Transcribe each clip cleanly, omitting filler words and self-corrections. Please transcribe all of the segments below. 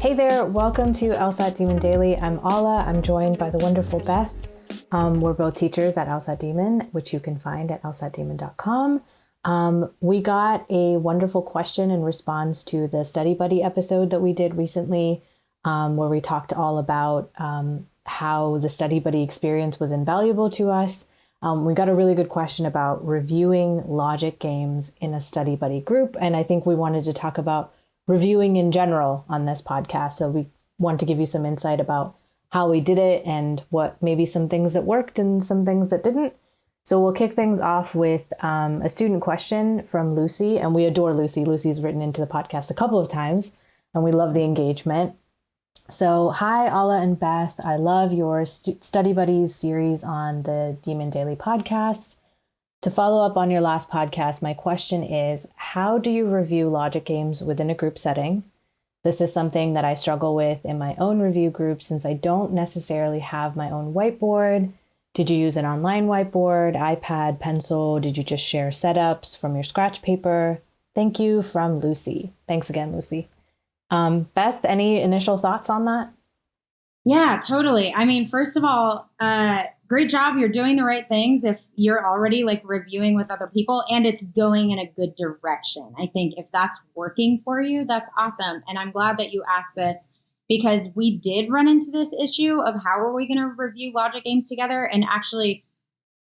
Hey there, welcome to LSAT Demon Daily. I'm Ala. I'm joined by the wonderful Beth. We're both teachers at LSAT Demon, which you can find at lsatdemon.com. We got a wonderful question in response to the Study Buddy episode that we did recently, where we talked all about how the Study Buddy experience was invaluable to us. We got a really good question about reviewing logic games in a Study Buddy group, and I think we wanted to talk about reviewing in general on this podcast. So we want to give you some insight about how we did it and what maybe some things that worked and some things that didn't. So we'll kick things off with a student question from Lucy, and we adore Lucy. Lucy's written into the podcast a couple of times, and we love the engagement. So, hi, Ala and Beth. I love your Study Buddies series on the Demon Daily podcast. To follow up on your last podcast, my question is, how do you review logic games within a group setting? This is something that I struggle with in my own review group since I don't necessarily have my own whiteboard. Did you use an online whiteboard, iPad, pencil? Did you just share setups from your scratch paper? Thank you, from Lucy. Thanks again, Lucy. Beth, any initial thoughts on that? Yeah, totally. I mean, first of all, great job. You're doing the right things if you're already like reviewing with other people and it's going in a good direction. I think if that's working for you, that's awesome. And I'm glad that you asked this because we did run into this issue of how are we going to review logic games together? And actually,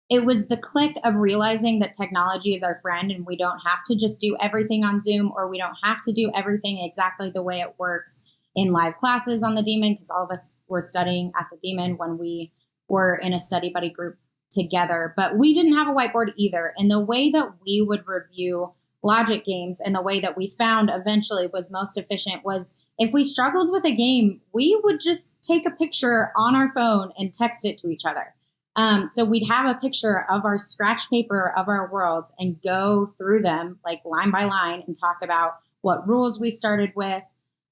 it was the click of realizing that technology is our friend and we don't have to just do everything on Zoom, or we don't have to do everything exactly the way it works in live classes on the Demon, because all of us were studying at the Demon when we were in a study buddy group together. But we didn't have a whiteboard either. And the way that we would review logic games and the way that we found eventually was most efficient was if we struggled with a game, we would just take a picture on our phone and text it to each other. So we'd have a picture of our scratch paper of our worlds and go through them like line by line and talk about what rules we started with,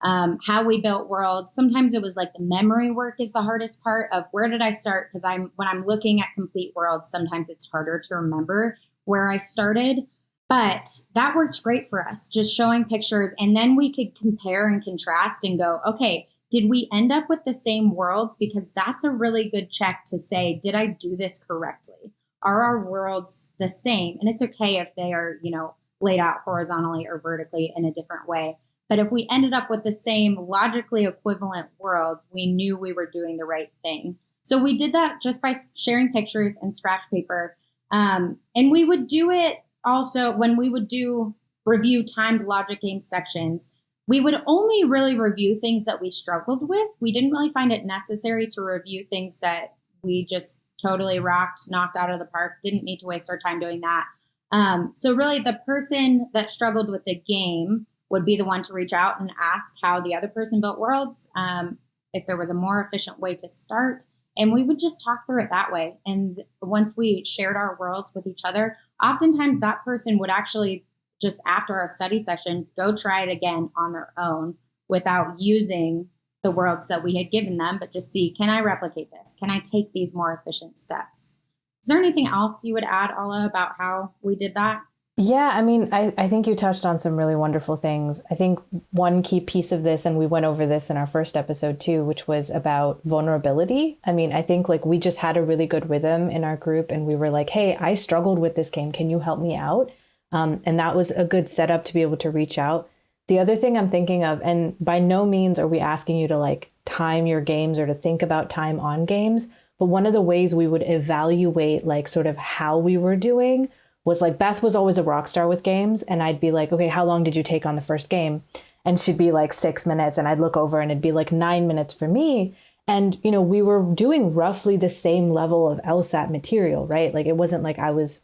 how we built worlds. Sometimes it was like the memory work is the hardest part of where did I start? Because when I'm looking at complete worlds, sometimes it's harder to remember where I started. But that worked great for us, just showing pictures. And then we could compare and contrast and go, okay, did we end up with the same worlds? Because that's a really good check to say, did I do this correctly? Are our worlds the same? And it's okay if they are, laid out horizontally or vertically in a different way. But if we ended up with the same logically equivalent worlds, we knew we were doing the right thing. So we did that just by sharing pictures and scratch paper. And we would do it also when we would do review timed logic game sections. We would only really review things that we struggled with. We didn't really find it necessary to review things that we just totally knocked out of the park. Didn't need to waste our time doing that. So really the person that struggled with the game would be the one to reach out and ask how the other person built worlds, if there was a more efficient way to start. And we would just talk through it that way. And once we shared our worlds with each other, oftentimes that person would actually, just after our study session, go try it again on their own without using the worlds that we had given them, but just see, can I replicate this? Can I take these more efficient steps? Is there anything else you would add, Ala, about how we did that? Yeah, I mean, I think you touched on some really wonderful things. I think one key piece of this, and we went over this in our first episode too, which was about vulnerability. I mean, I think like we just had a really good rhythm in our group and we were like, hey, I struggled with this game. Can you help me out? And that was a good setup to be able to reach out. The other thing I'm thinking of, and by no means are we asking you to like time your games or to think about time on games, but one of the ways we would evaluate like sort of how we were doing was like Beth was always a rock star with games. And I'd be like, okay, how long did you take on the first game? And she'd be like 6 minutes. And I'd look over and it'd be like 9 minutes for me. And, we were doing roughly the same level of LSAT material, right? Like it wasn't like I was,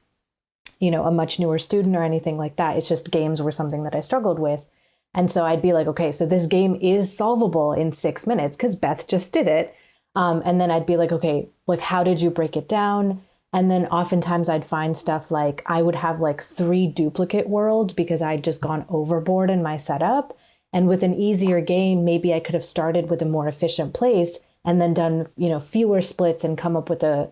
a much newer student or anything like that. It's just games were something that I struggled with. And so I'd be like, okay, so this game is solvable in 6 minutes because Beth just did it. And then I'd be like, okay, like, how did you break it down? And then oftentimes I'd find stuff like I would have like 3 duplicate worlds because I'd just gone overboard in my setup. And with an easier game, maybe I could have started with a more efficient place and then done, fewer splits and come up with a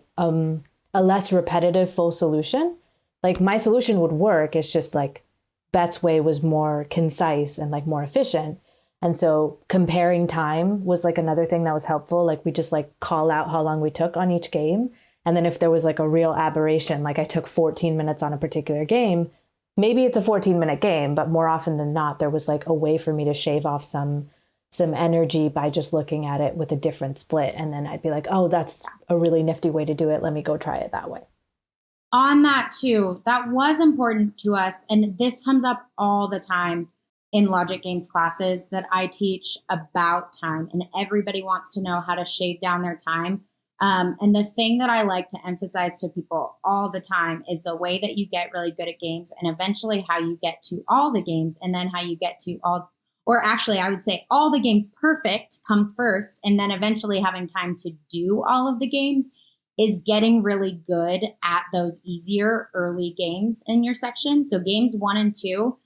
less repetitive full solution. Like my solution would work. It's just like Beth's way was more concise and like more efficient. And so comparing time was like another thing that was helpful. Like we just like call out how long we took on each game. And then if there was like a real aberration, like I took 14 minutes on a particular game, maybe it's a 14-minute game, but more often than not, there was like a way for me to shave off some energy by just looking at it with a different split. And then I'd be like, oh, that's a really nifty way to do it. Let me go try it that way. On that too, that was important to us. And this comes up all the time in logic games classes that I teach about time, and everybody wants to know how to shave down their time. And the thing that I like to emphasize to people all the time is the way that you get really good at games, and eventually how you get to all the games, and then how you get to all, or actually I would say all the games perfect comes first, and then eventually having time to do all of the games is getting really good at those easier early games in your section. So games 1 and 2,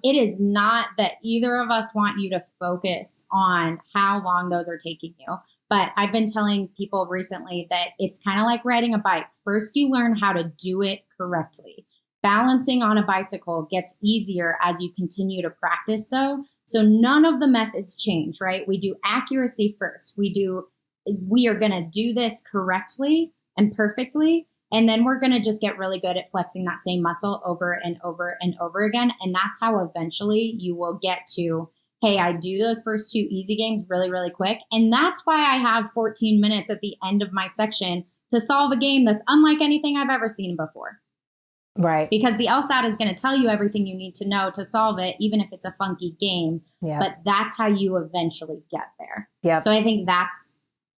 it is not that either of us want you to focus on how long those are taking you. But I've been telling people recently that it's kind of like riding a bike. First, you learn how to do it correctly. Balancing on a bicycle gets easier as you continue to practice, though. So none of the methods change, right? We do accuracy first. We are going to do this correctly and perfectly. And then we're going to just get really good at flexing that same muscle over and over and over again. And that's how eventually you will get to, hey, I do those first 2 easy games really, really quick. And that's why I have 14 minutes at the end of my section to solve a game that's unlike anything I've ever seen before. Right. Because the LSAT is going to tell you everything you need to know to solve it, even if it's a funky game. Yeah. But that's how you eventually get there. Yeah. So I think that's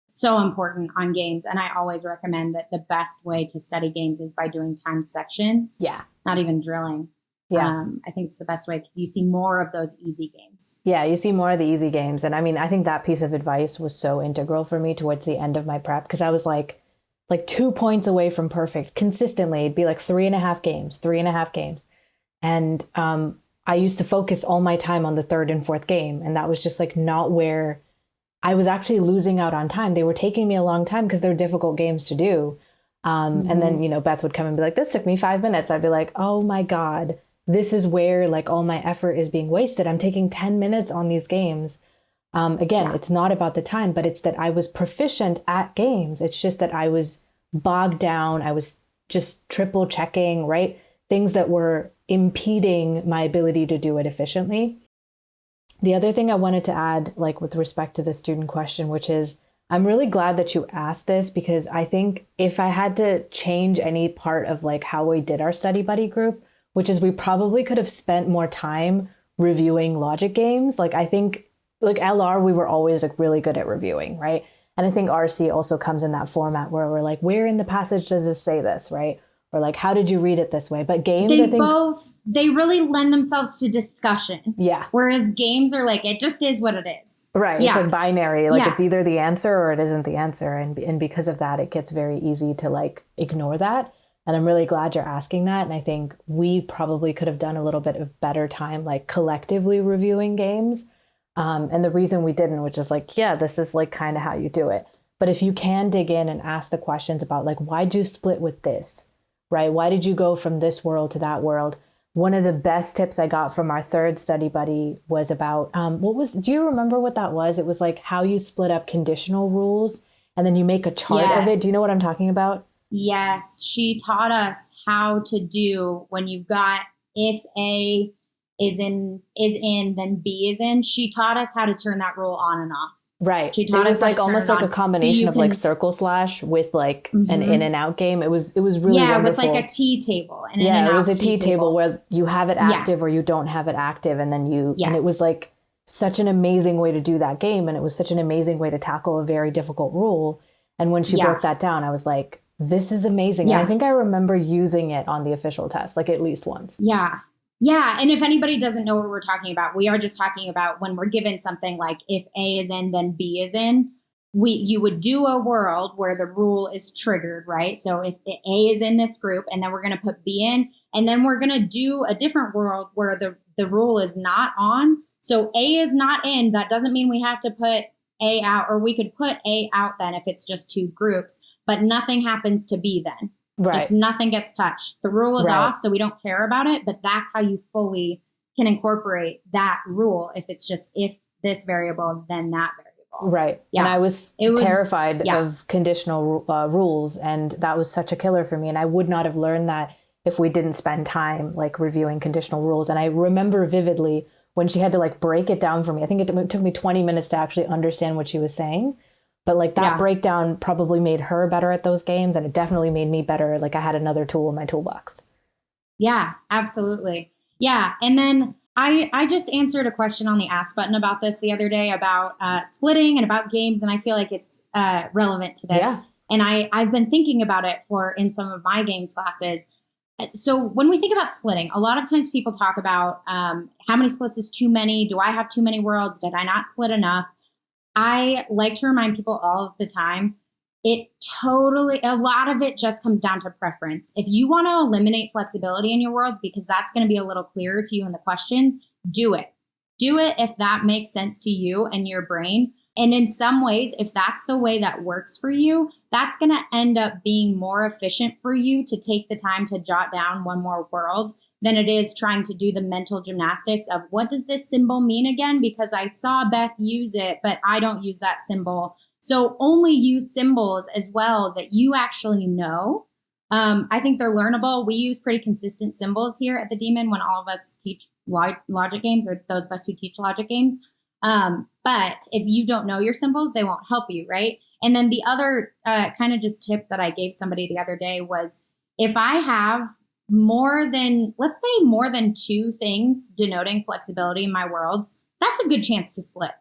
so important on games. And I always recommend that the best way to study games is by doing timed sections. Yeah. Not even drilling. Yeah. I think it's the best way because you see more of those easy games. Yeah, you see more of the easy games. And I mean, I think that piece of advice was so integral for me towards the end of my prep, because I was like 2 points away from perfect consistently. It'd be like 3.5 games. And I used to focus all my time on the 3rd and 4th game. And that was just like not where I was actually losing out on time. They were taking me a long time because they're difficult games to do. And then, Beth would come and be like, this took me 5 minutes. I'd be like, oh my God, this is where like all my effort is being wasted. I'm taking 10 minutes on these games. It's not about the time, but it's that I was proficient at games. It's just that I was bogged down. I was just triple checking, right? Things that were impeding my ability to do it efficiently. The other thing I wanted to add, like with respect to the student question, which is, I'm really glad that you asked this, because I think if I had to change any part of like how we did our study buddy group, which is we probably could have spent more time reviewing logic games. Like I think like LR, we were always like really good at reviewing, right? And I think RC also comes in that format where we're like, where in the passage does this say this, right? Or like, how did you read it this way? But games, they really lend themselves to discussion. Yeah. Whereas games are like, it just is what it is. Right. Yeah. It's like binary. Like it's either the answer or it isn't the answer. And because of that, it gets very easy to like ignore that. And I'm really glad you're asking that. And I think we probably could have done a little bit of better time, like collectively reviewing games. And the reason we didn't, which is like, yeah, this is like kind of how you do it. But if you can dig in and ask the questions about like, why'd you split with this? Right? Why did you go from this world to that world? One of the best tips I got from our 3rd study buddy was about, do you remember what that was? It was like how you split up conditional rules and then you make a chart of it. Do you know what I'm talking about? Yes. She taught us how to do when you've got if A is in, then B is in. She taught us how to turn that rule on and off. Right. It was like almost like a combination of like circle slash with like an in and out game. It was really wonderful. With like a T table. And it was a T table where you have it active or you don't have it active. And then and it was like such an amazing way to do that game. And it was such an amazing way to tackle a very difficult rule. And when she broke that down, I was like, this is amazing. Yeah. And I think I remember using it on the official test, like at least once. Yeah. Yeah. And if anybody doesn't know what we're talking about, we are just talking about when we're given something like if A is in, then B is in. You would do a world where the rule is triggered, right? So if A is in this group and then we're going to put B in, and then we're going to do a different world where the rule is not on. So A is not in. That doesn't mean we have to put A out, or we could put A out then if it's just 2 groups, but nothing happens to B then. Right. Just nothing gets touched. The rule is off, so we don't care about it, but that's how you fully can incorporate that rule if it's just if this variable, then that variable. Right. Yeah. And I was terrified of conditional rules. And that was such a killer for me. And I would not have learned that if we didn't spend time like reviewing conditional rules. And I remember vividly when she had to like break it down for me. I think it took me 20 minutes to actually understand what she was saying. But like that breakdown probably made her better at those games. And it definitely made me better. Like I had another tool in my toolbox. Yeah, absolutely. Yeah. And then I just answered a question on the Ask button about this the other day about splitting and about games. And I feel like it's relevant to this. Yeah. And I've been thinking about it in some of my games classes. So when we think about splitting, a lot of times people talk about how many splits is too many? Do I have too many worlds? Did I not split enough? I like to remind people all of the time, a lot of it just comes down to preference. If you want to eliminate flexibility in your worlds, because that's going to be a little clearer to you in the questions, do it. Do it if that makes sense to you and your brain. And in some ways, if that's the way that works for you, that's going to end up being more efficient for you to take the time to jot down one more world than it is trying to do the mental gymnastics of what does this symbol mean again? Because I saw Beth use it, but I don't use that symbol. So only use symbols as well that you actually know. I think they're learnable. We use pretty consistent symbols here at the Demon when all of us teach logic games, or those of us who teach logic games. But if you don't know your symbols, they won't help you, right? And then the other kind of just tip that I gave somebody the other day was if I have let's say more than 2 things denoting flexibility in my worlds, that's a good chance to split.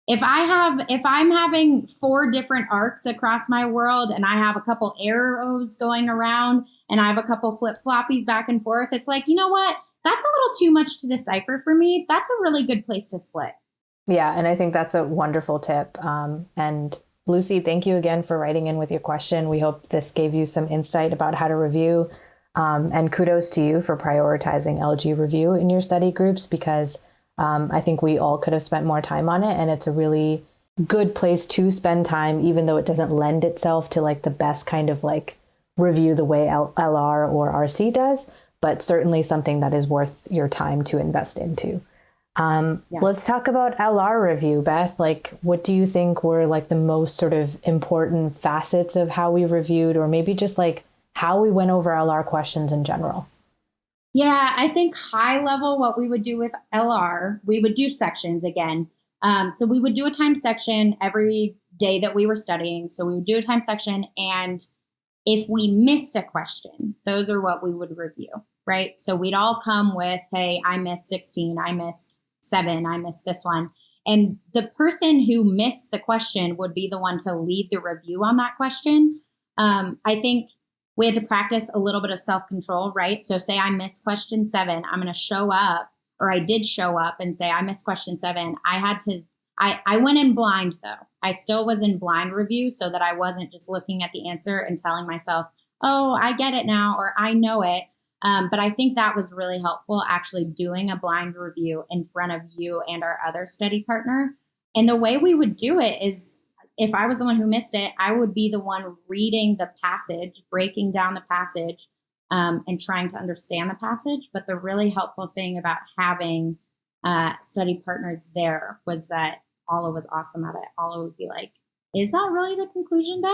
If I'm having 4 different arcs across my world and I have a couple arrows going around and I have a couple flip-floppies back and forth, it's like, you know what? That's a little too much to decipher for me. That's a really good place to split. Yeah, and I think that's a wonderful tip. And Lucy, thank you again for writing in with your question. We hope this gave you some insight about how to review. And kudos to you for prioritizing LG review in your study groups, because I think we all could have spent more time on it. And it's a really good place to spend time, even though it doesn't lend itself to like the best kind of like review the way LR or RC does, but certainly something that is worth your time to invest into. Let's talk about LR review, Beth. Like, what do you think were like the most sort of important facets of how we reviewed, or maybe just like how we went over LR questions in general? Yeah, I think high level, what we would do with LR, we would do sections again. So we would do a time section every day that we were studying. So we would do a time section. And if we missed a question, those are what we would review, right? So we'd all come with, hey, I missed 16, I missed 7, I missed this one. And the person who missed the question would be the one to lead the review on that question. I think we had to practice a little bit of self-control, right? So say I missed question 7, I'm going to show up, or I did show up and say I missed question 7. I went in blind though. I still was in blind review so that I wasn't just looking at the answer and telling myself, oh, I get it now, or I know it. But I think that was really helpful, actually doing a blind review in front of you and our other study partner. And the way we would do it is, if I was the one who missed it, I would be the one reading the passage, breaking down the passage, and trying to understand the passage. But the really helpful thing about having study partners there was that Alla was awesome at it. Alla would be like, is that really the conclusion, Beth?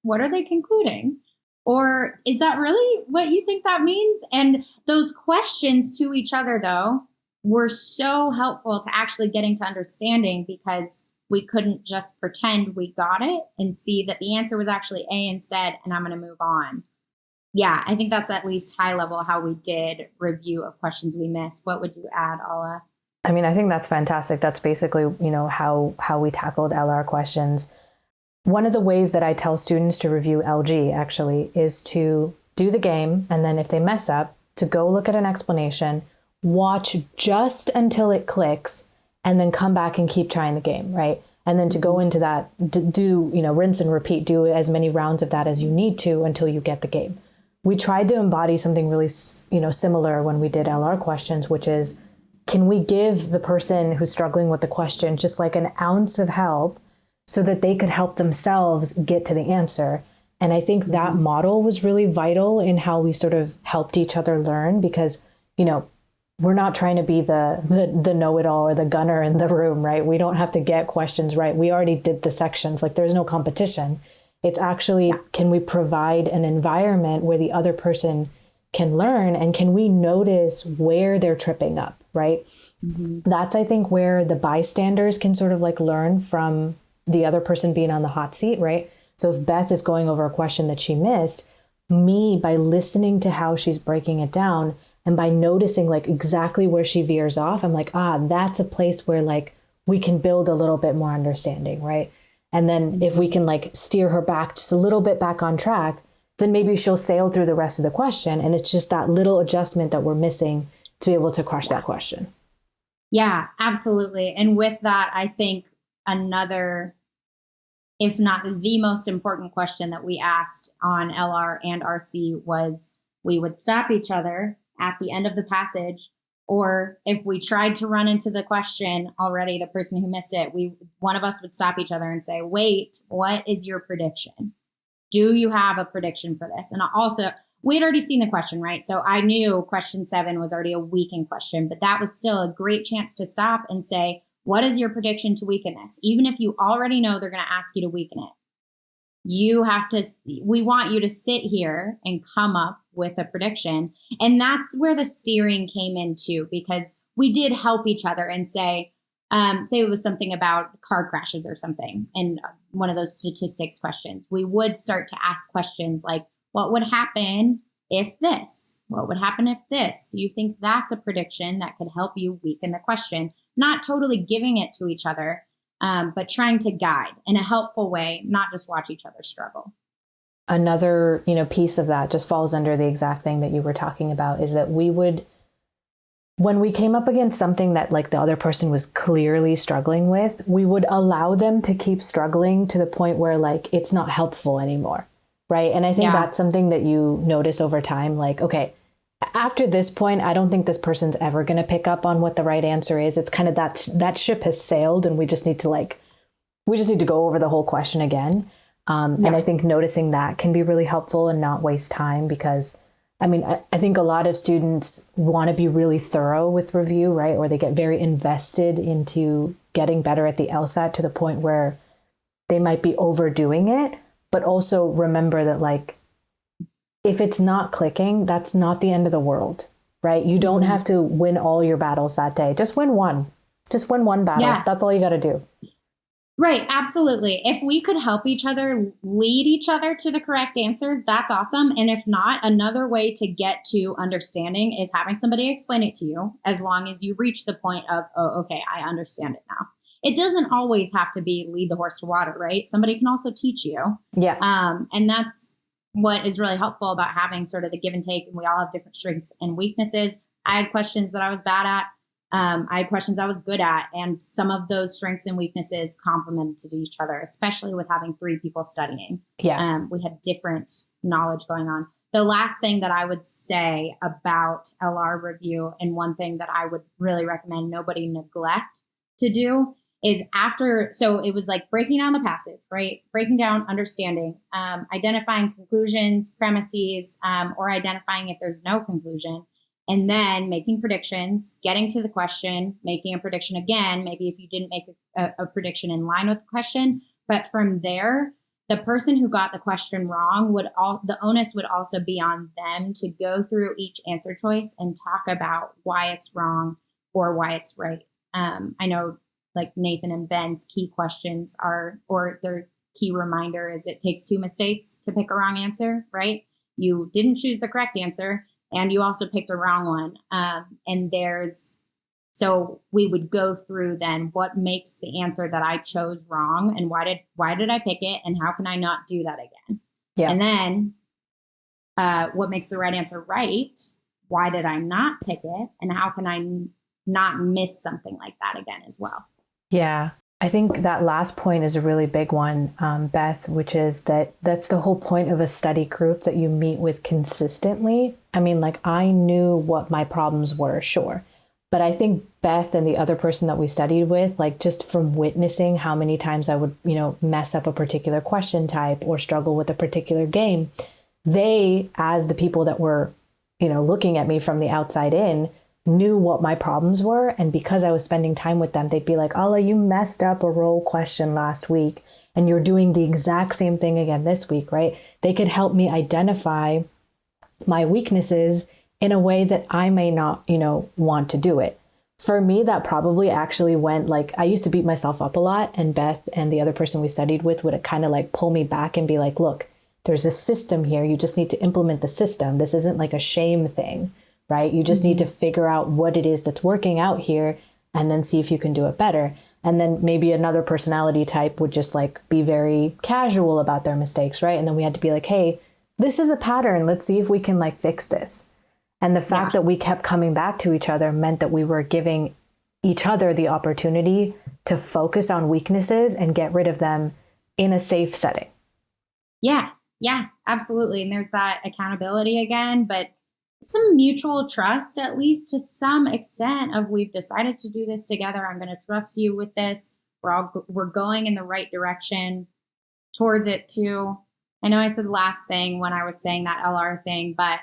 What are they concluding? Or is that really what you think that means? And those questions to each other, though, were so helpful to actually getting to understanding, because we couldn't just pretend we got it and see that the answer was actually A instead, and I'm going to move on. Yeah, I think that's at least high level how we did review of questions we missed. What would you add, Alla? I mean, I think that's fantastic. That's basically, how we tackled LR questions. One of the ways that I tell students to review LG actually is to do the game, and then if they mess up, to go look at an explanation, watch just until it clicks, and then come back and keep trying the game, right? And then to go into that, do, rinse and repeat, do as many rounds of that as you need to until you get the game. We tried to embody something really, similar when we did LR questions, which is, can we give the person who's struggling with the question just like an ounce of help so that they could help themselves get to the answer? And I think that model was really vital in how we sort of helped each other learn, because, we're not trying to be the know-it-all or the gunner in the room, right? We don't have to get questions right. We already did the sections. Like, there's no competition. It's actually, can we provide an environment where the other person can learn, and can we notice where they're tripping up, right? That's, I think, where the bystanders can sort of like learn from the other person being on the hot seat, right? So if Beth is going over a question that she missed, me, by listening to how she's breaking it down and by noticing like exactly where she veers off, I'm like, that's a place where like we can build a little bit more understanding, right? And then if we can like steer her back just a little bit back on track, then maybe she'll sail through the rest of the question. And it's just that little adjustment that we're missing to be able to crush that question. Yeah, absolutely. And with that, I think another, if not the most important question that we asked on LR and RC was, we would stop each other at the end of the passage, or if we tried to run into the question already, the person who missed it, one of us would stop each other and say, wait, what is your prediction? Do you have a prediction for this? And also, we'd already seen the question, right? So I knew question 7 was already a weaken question, but that was still a great chance to stop and say, what is your prediction to weaken this? Even if you already know they're going to ask you to weaken it, we want you to sit here and come up with a prediction. And that's where the steering came into, because we did help each other and say it was something about car crashes or something, and one of those statistics questions, we would start to ask questions like, what would happen if this? What would happen if this? Do you think that's a prediction that could help you weaken the question? Not totally giving it to each other, but trying to guide in a helpful way, not just watch each other struggle. Another, piece of that just falls under the exact thing that you were talking about, is that we would, when we came up against something that like the other person was clearly struggling with, we would allow them to keep struggling to the point where like it's not helpful anymore. Right. And I think that's something that you notice over time. Like, okay, after this point, I don't think this person's ever going to pick up on what the right answer is. It's kind of that ship has sailed, and we just need to go over the whole question again. And I think noticing that can be really helpful and not waste time, because I think a lot of students want to be really thorough with review, right? Or they get very invested into getting better at the LSAT to the point where they might be overdoing it. But also remember that, like, if it's not clicking, that's not the end of the world, right? You don't have to win all your battles that day. Just win one. Just win one battle. Yeah. That's all you got to do. Right. Absolutely. If we could help each other, lead each other to the correct answer, that's awesome. And if not, another way to get to understanding is having somebody explain it to you, as long as you reach the point of, oh, okay, I understand it now. It doesn't always have to be lead the horse to water, right? Somebody can also teach you. Yeah. And that's what is really helpful about having sort of the give and take. And we all have different strengths and weaknesses. I had questions that I was bad at. I had questions I was good at. And some of those strengths and weaknesses complemented each other, especially with having 3 people studying. Yeah. We had different knowledge going on. The last thing that I would say about LR review, and one thing that I would really recommend nobody neglect to do, is so it was like breaking down the passage, right? Breaking down understanding, identifying conclusions, premises, or identifying if there's no conclusion, and then making predictions, getting to the question, making a prediction again, maybe if you didn't make a prediction in line with the question. But from there, the person who got the question wrong the onus would also be on them to go through each answer choice and talk about why it's wrong or why it's right. I know, like Nathan and Ben's key questions or their key reminder is, it takes 2 mistakes to pick a wrong answer, right? You didn't choose the correct answer, and you also picked a wrong one. So we would go through then what makes the answer that I chose wrong, and why did I pick it, and how can I not do that again? Yeah. And then what makes the right answer right? Why did I not pick it, and how can I not miss something like that again as well? Yeah, I think that last point is a really big one, Beth, which is that's the whole point of a study group that you meet with consistently. I knew what my problems were, sure. But I think Beth and the other person that we studied with, like, just from witnessing how many times I would, mess up a particular question type or struggle with a particular game, they, as the people that were, looking at me from the outside in, knew what my problems were. And because I was spending time with them, they'd be like, Alla, you messed up a role question last week and you're doing the exact same thing again this week, right? They could help me identify my weaknesses in a way that I may not, want to do it. For me, that probably actually went like, I used to beat myself up a lot, and Beth and the other person we studied with would kind of like pull me back and be like, look, there's a system here. You just need to implement the system. This isn't like a shame thing, right? You just need to figure out what it is that's working out here and then see if you can do it better. And then maybe another personality type would just like be very casual about their mistakes, right? And then we had to be like, hey, this is a pattern. Let's see if we can like fix this. And the fact that we kept coming back to each other meant that we were giving each other the opportunity to focus on weaknesses and get rid of them in a safe setting. Yeah, absolutely. And there's that accountability again, but some mutual trust, at least to some extent, of we've decided to do this together. I'm going to trust you with this. We're going in the right direction towards it too. I know I said last thing when I was saying that LR thing, but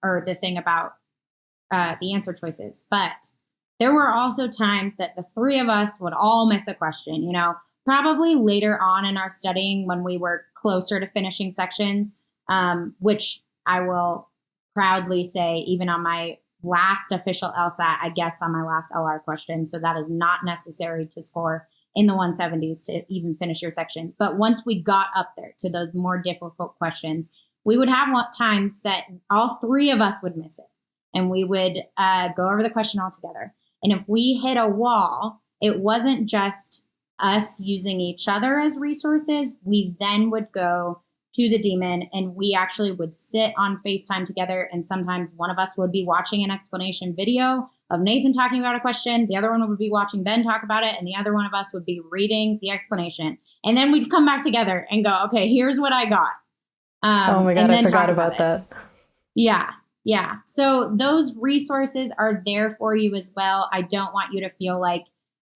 or the thing about the answer choices. But there were also times that the three of us would all miss a question, probably later on in our studying when we were closer to finishing sections, which I will proudly say, even on my last official LSAT, I guessed on my last LR question. So that is not necessary to score in the 170s to even finish your sections. But once we got up there to those more difficult questions, we would have times that all three of us would miss it. And we would go over the question all together. And if we hit a wall, it wasn't just us using each other as resources. We then would go to the demon and we actually would sit on FaceTime together. And sometimes one of us would be watching an explanation video of Nathan talking about a question. The other one would be watching Ben talk about it. And the other one of us would be reading the explanation. And then we'd come back together and go, okay, here's what I got. Oh my God, I forgot about that. Yeah. So those resources are there for you as well. I don't want you to feel like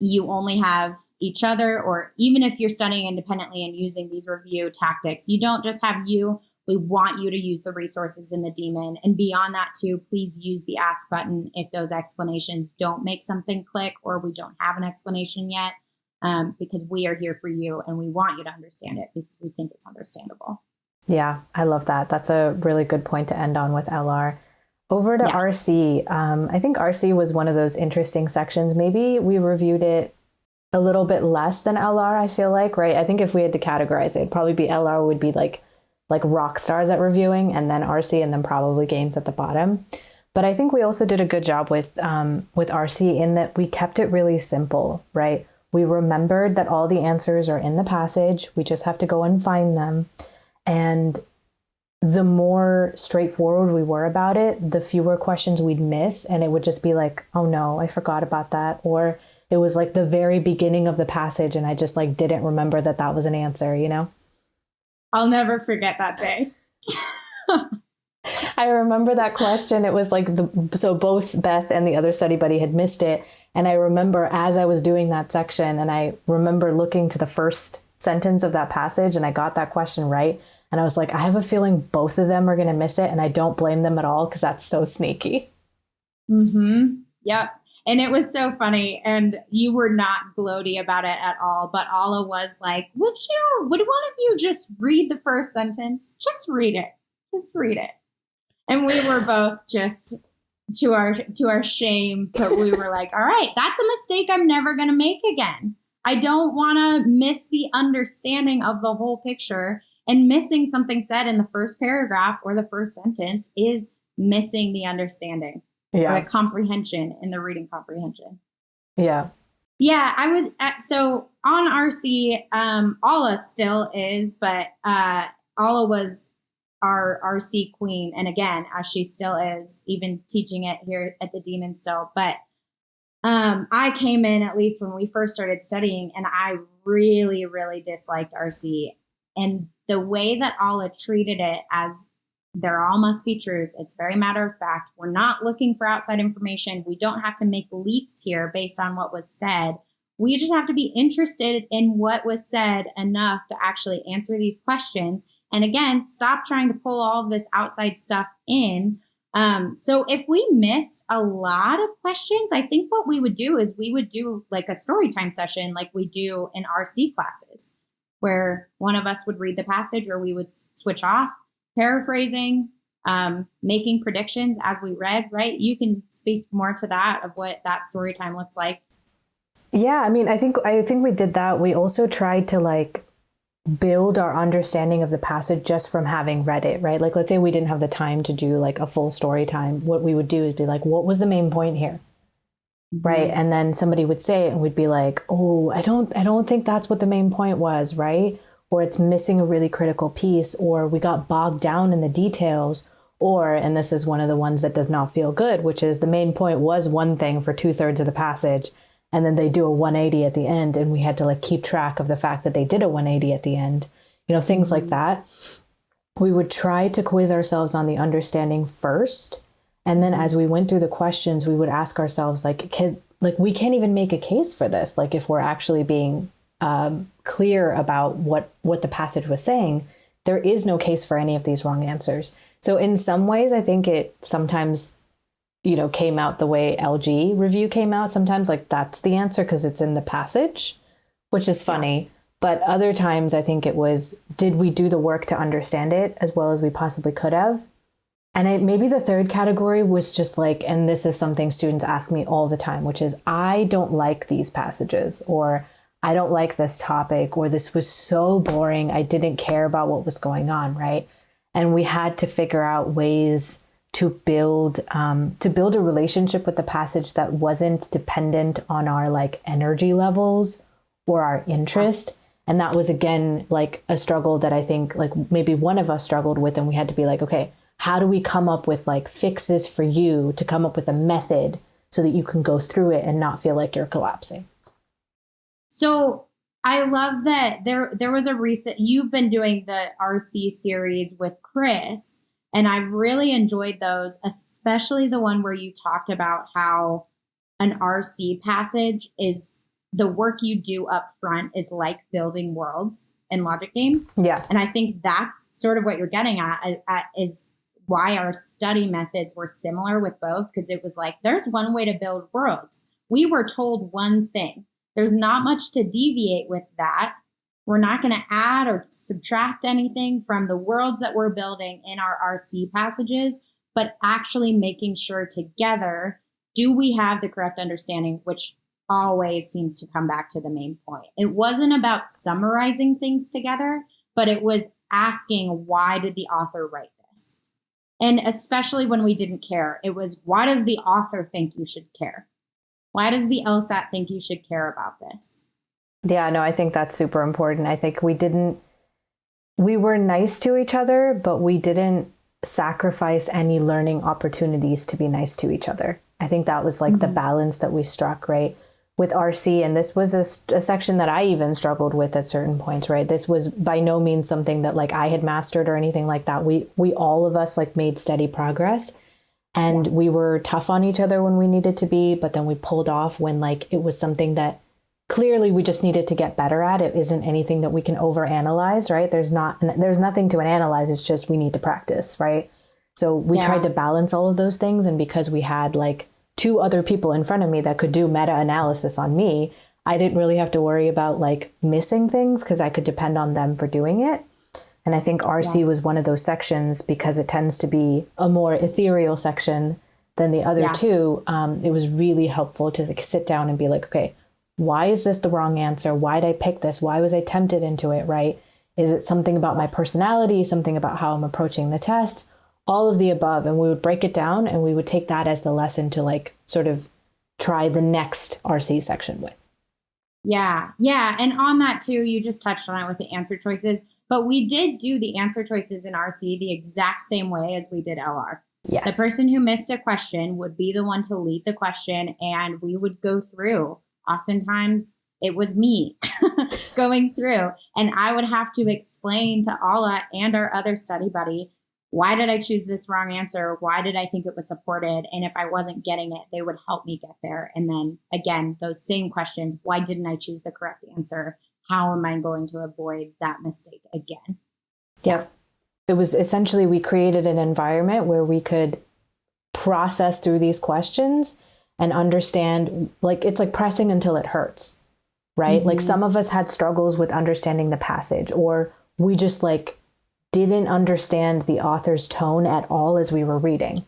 you only have each other, or even if you're studying independently and using these review tactics, you don't just have you. We want you to use the resources in the demon. And beyond that too, please use the ask button if those explanations don't make something click or we don't have an explanation yet, because we are here for you and we want you to understand it because we think it's understandable. Yeah, I love that. That's a really good point to end on with LR. Over to RC. I think RC was one of those interesting sections. Maybe we reviewed it a little bit less than LR, I feel like, right? I think if we had to categorize it, it'd probably be LR would be like rock stars at reviewing, and then RC, and then probably games at the bottom. But I think we also did a good job with RC in that we kept it really simple, right? We remembered that all the answers are in the passage. We just have to go and find them. And the more straightforward we were about it, the fewer questions we'd miss. And it would just be like, oh no, I forgot about that. Or it was like the very beginning of the passage and I just like didn't remember that that was an answer, I'll never forget that day. I remember that question. It was like, so both Beth and the other study buddy had missed it. And I remember as I was doing that section, and I remember looking to the first sentence of that passage and I got that question right. And I was like, I have a feeling both of them are going to miss it. And I don't blame them at all because that's so sneaky. Mm-hmm. Yep. And it was so funny. And you were not gloaty about it at all. But Alla was like, would one of you just read the first sentence? Just read it. Just read it. And we were both just to our shame. But we were like, all right, that's a mistake I'm never going to make again. I don't want to miss the understanding of the whole picture. And missing something said in the first paragraph or the first sentence is missing the understanding or the comprehension in the reading comprehension. Yeah. Yeah, I was so on RC, Alla still is, but Alla was our RC queen. And again, as she still is, even teaching it here at the Demon still. But I came in, at least when we first started studying, and I really, really disliked RC. And the way that Alla treated it as there all must be truths, it's very matter of fact. We're not looking for outside information. We don't have to make leaps here based on what was said. We just have to be interested in what was said enough to actually answer these questions. And again, stop trying to pull all of this outside stuff in. So if we missed a lot of questions, I think what we would do is we would do like a story time session like we do in RC classes, where one of us would read the passage or we would switch off, paraphrasing, making predictions as we read, right? You can speak more to that of what that story time looks like. Yeah, I mean, I think we did that. We also tried to like build our understanding of the passage just from having read it, right? Like, let's say we didn't have the time to do like a full story time. What we would do is be like, what was the main point here? Mm-hmm. Right. And then somebody would say it and we'd be like, oh, I don't think that's what the main point was, right? Or it's missing a really critical piece, or we got bogged down in the details, or, and this is one of the ones that does not feel good, which is the main point was one thing for 2/3 of the passage. And then they do a 180 at the end, and we had to like keep track of the fact that they did a 180 at the end, things like that. We would try to quiz ourselves on the understanding first. And then as we went through the questions, we would ask ourselves, we can't even make a case for this. Like if we're actually being clear about what the passage was saying, there is no case for any of these wrong answers. So in some ways, I think it sometimes came out the way LG review came out. Sometimes like that's the answer because it's in the passage, which is funny. But other times I think it was, did we do the work to understand it as well as we possibly could have? And maybe the third category was just like, and this is something students ask me all the time, which is, I don't like these passages, or I don't like this topic, or this was so boring, I didn't care about what was going on, right? And we had to figure out ways to build a relationship with the passage that wasn't dependent on our like energy levels or our interest. And that was, again, like a struggle that I think like maybe one of us struggled with, and we had to be like, okay, how do we come up with like fixes for you to come up with a method so that you can go through it and not feel like you're collapsing? So I love that there was a recent, you've been doing the RC series with Chris, and I've really enjoyed those, especially the one where you talked about how an RC passage is the work you do up front is like building worlds in logic games. Yeah. And I think that's sort of what you're getting at is why our study methods were similar with both, because it was like, there's one way to build worlds. We were told one thing. There's not much to deviate with that. We're not going to add or subtract anything from the worlds that we're building in our RC passages, but actually making sure together, do we have the correct understanding, which always seems to come back to the main point. It wasn't about summarizing things together, but it was asking, why did the author write this? And especially when we didn't care, it was, why does the author think you should care? Why does the LSAT think you should care about this? Yeah, no, I think that's super important. I think we were nice to each other, but we didn't sacrifice any learning opportunities to be nice to each other. I think that was like the balance that we struck, right? With RC, and this was a section that I even struggled with at certain points, right? This was by no means something that like I had mastered or anything like that. We all of us like made steady progress, and we were tough on each other when we needed to be, but then we pulled off when like it was something that clearly we just needed to get better at. It isn't anything that we can overanalyze, right? There's nothing to analyze. It's just we need to practice, right? So we tried to balance all of those things, and because we had like 2 other people in front of me that could do meta-analysis on me, I didn't really have to worry about like missing things because I could depend on them for doing it. And I think RC was one of those sections because it tends to be a more ethereal section than the other two. It was really helpful to like sit down and be like, okay, why is this the wrong answer? Why did I pick this? Why was I tempted into it, right? Is it something about my personality, something about how I'm approaching the test? All of the above. And we would break it down and we would take that as the lesson to like sort of try the next RC section with. Yeah. Yeah. And on that too, you just touched on it with the answer choices, but we did do the answer choices in RC the exact same way as we did LR. Yes. The person who missed a question would be the one to lead the question, and we would go through. Oftentimes it was me going through, and I would have to explain to Alla and our other study buddy, why did I choose this wrong answer? Why did I think it was supported? And if I wasn't getting it, they would help me get there. And then again, those same questions, why didn't I choose the correct answer? How am I going to avoid that mistake again? Yep. It was essentially, we created an environment where we could process through these questions and understand, like, it's like pressing until it hurts, right? Like some of us had struggles with understanding the passage, or we just like didn't understand the author's tone at all as we were reading.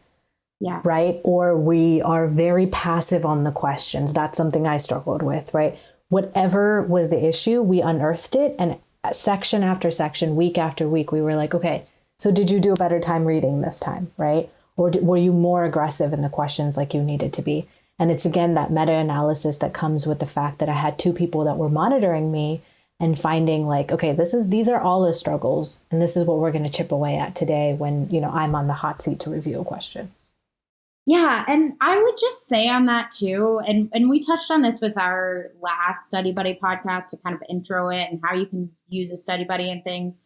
Yes. Right? Or we are very passive on the questions. That's something I struggled with, right? Whatever was the issue, we unearthed it. And section after section, week after week, we were like, okay, so did you do a better time reading this time, right? Or were you more aggressive in the questions like you needed to be? And it's, again, that meta-analysis that comes with the fact that I had two people that were monitoring me and finding like, okay, these are all the struggles. And this is what we're going to chip away at today when, you know, I'm on the hot seat to review a question. Yeah. And I would just say on that too, and we touched on this with our last Study Buddy podcast to kind of intro it and how you can use a study buddy and things.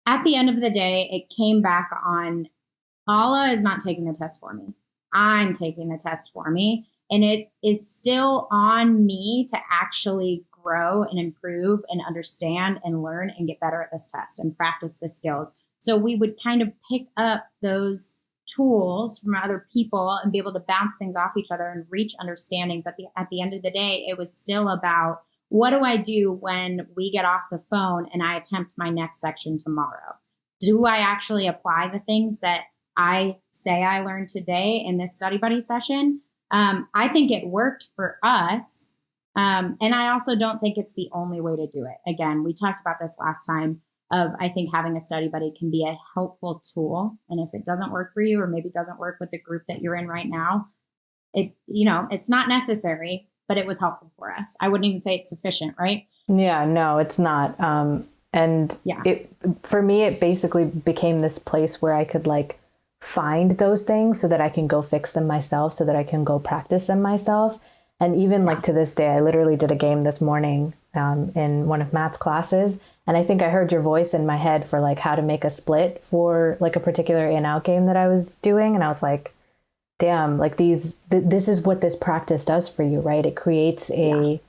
At the end of the day, it came back on Paula is not taking the test for me. I'm taking the test for me. And it is still on me to actually grow and improve and understand and learn and get better at this test and practice the skills. So we would kind of pick up those tools from other people and be able to bounce things off each other and reach understanding. But at the end of the day, it was still about, what do I do when we get off the phone and I attempt my next section tomorrow? Do I actually apply the things that I say I learned today in this study buddy session? I think it worked for us. And I also don't think it's the only way to do it. Again, we talked about this last time. I think having a study buddy can be a helpful tool. And if it doesn't work for you, or maybe doesn't work with the group that you're in right now, it's not necessary, but it was helpful for us. I wouldn't even say it's sufficient, right? Yeah, no, it's not. For me, it basically became this place where I could like find those things so that I can go fix them myself, so that I can go practice them myself. And even like to this day, I literally did a game this morning in one of Matt's classes. And I think I heard your voice in my head for like how to make a split for like a particular in out game that I was doing. And I was like, damn, like this is what this practice does for you, right? It creates a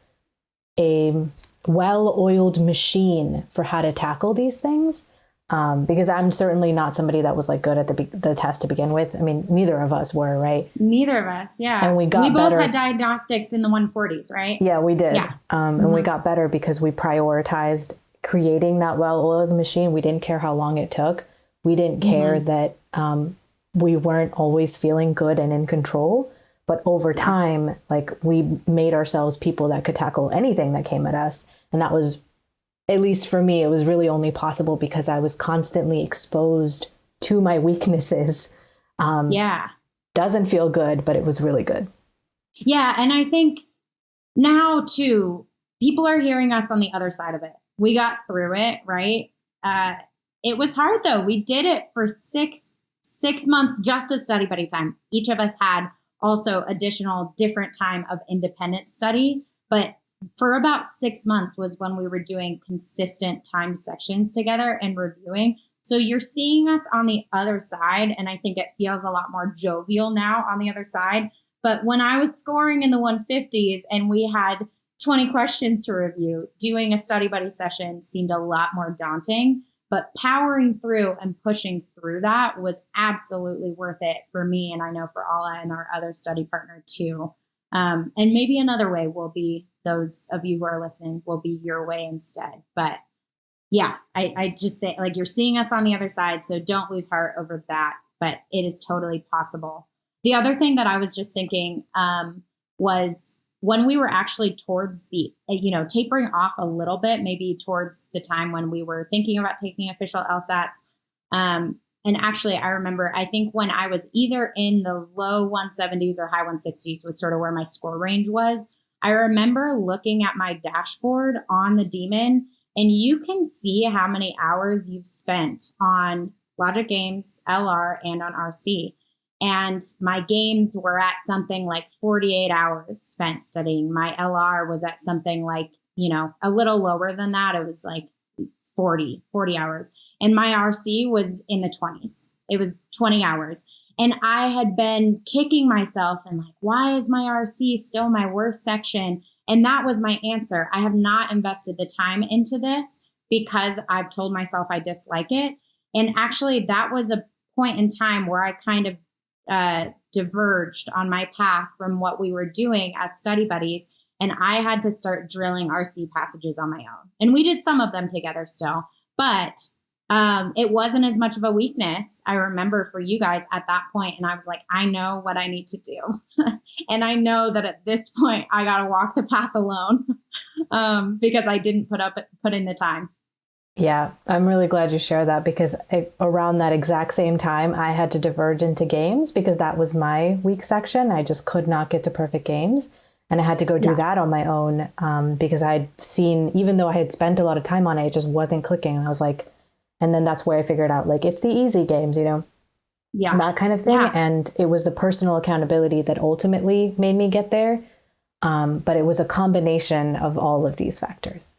well-oiled machine for how to tackle these things. Because I'm certainly not somebody that was like good at the test to begin with. I mean, neither of us were, right? Neither of us, yeah. And we both better. Had diagnostics in the 140s, right? Yeah, we did. Yeah. And we got better because we prioritized creating that well-oiled machine. We didn't care how long it took. We didn't care that we weren't always feeling good and in control. But over time, like we made ourselves people that could tackle anything that came at us. And that was, at least for me, it was really only possible because I was constantly exposed to my weaknesses. Doesn't feel good, but it was really good. Yeah. And I think now too, people are hearing us on the other side of it. We got through it, right? It was hard though. We did it for six months just of study buddy time. Each of us had also additional different time of independent study, but for about 6 months was when we were doing consistent time sections together and reviewing. So you're seeing us on the other side, and I think it feels a lot more jovial now on the other side. But when I was scoring in the 150s and we had 20 questions to review, doing a study buddy session seemed a lot more daunting. But powering through and pushing through that was absolutely worth it for me, and I know for Alla and our other study partner too. And maybe another way will be, those of you who are listening, will be your way instead. But yeah, I just think like you're seeing us on the other side, so don't lose heart over that. But it is totally possible. The other thing that I was just thinking was when we were actually towards the, tapering off a little bit, maybe towards the time when we were thinking about taking official LSATs. And actually, I remember, I think when I was either in the low 170s or high 160s was sort of where my score range was. I remember looking at my dashboard on the Demon, and you can see how many hours you've spent on Logic Games, LR, and on RC. And my games were at something like 48 hours spent studying. My LR was at something like, a little lower than that. It was like 40 hours. And my RC was in the 20s. It was 20 hours. And I had been kicking myself and like, why is my RC still my worst section? And that was my answer. I have not invested the time into this because I've told myself I dislike it. And actually, that was a point in time where I kind of diverged on my path from what we were doing as study buddies. And I had to start drilling RC passages on my own. And we did some of them together still, but it wasn't as much of a weakness, I remember, for you guys at that point. And I was like, I know what I need to do. And I know that at this point, I got to walk the path alone because I didn't put in the time. Yeah, I'm really glad you share that, because around that exact same time, I had to diverge into games because that was my weak section. I just could not get to perfect games. And I had to go do that on my own because I'd seen, even though I had spent a lot of time on it, it just wasn't clicking. And I was like, and then that's where I figured out, like, it's the easy games, you know, that kind of thing. Yeah. And it was the personal accountability that ultimately made me get there. But it was a combination of all of these factors.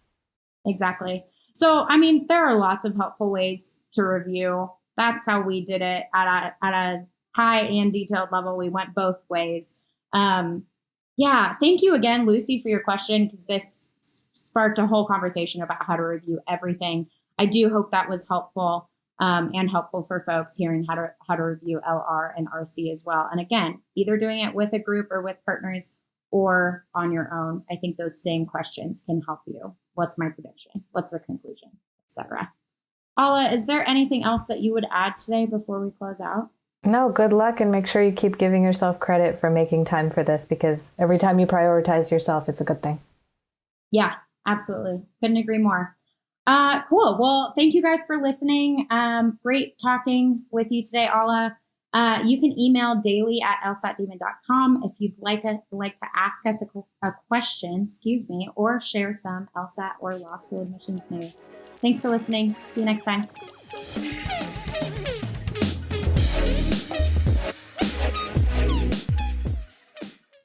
Exactly. So, I mean, there are lots of helpful ways to review. That's how we did it at a high and detailed level. We went both ways. Yeah. Thank you again, Lucy, for your question, because this sparked a whole conversation about how to review everything. I do hope that was helpful and helpful for folks hearing how to review LR and RC as well. And again, either doing it with a group or with partners or on your own. I think those same questions can help you. What's my prediction? What's the conclusion, etc. Ala, is there anything else that you would add today before we close out? No, good luck, and make sure you keep giving yourself credit for making time for this, because every time you prioritize yourself, it's a good thing. Yeah, absolutely. Couldn't agree more. Cool. Well, thank you guys for listening. Great talking with you today, Ala. You can email daily@lsatdemon.com if you'd like to ask us a question, or share some LSAT or law school admissions news. Thanks for listening. See you next time.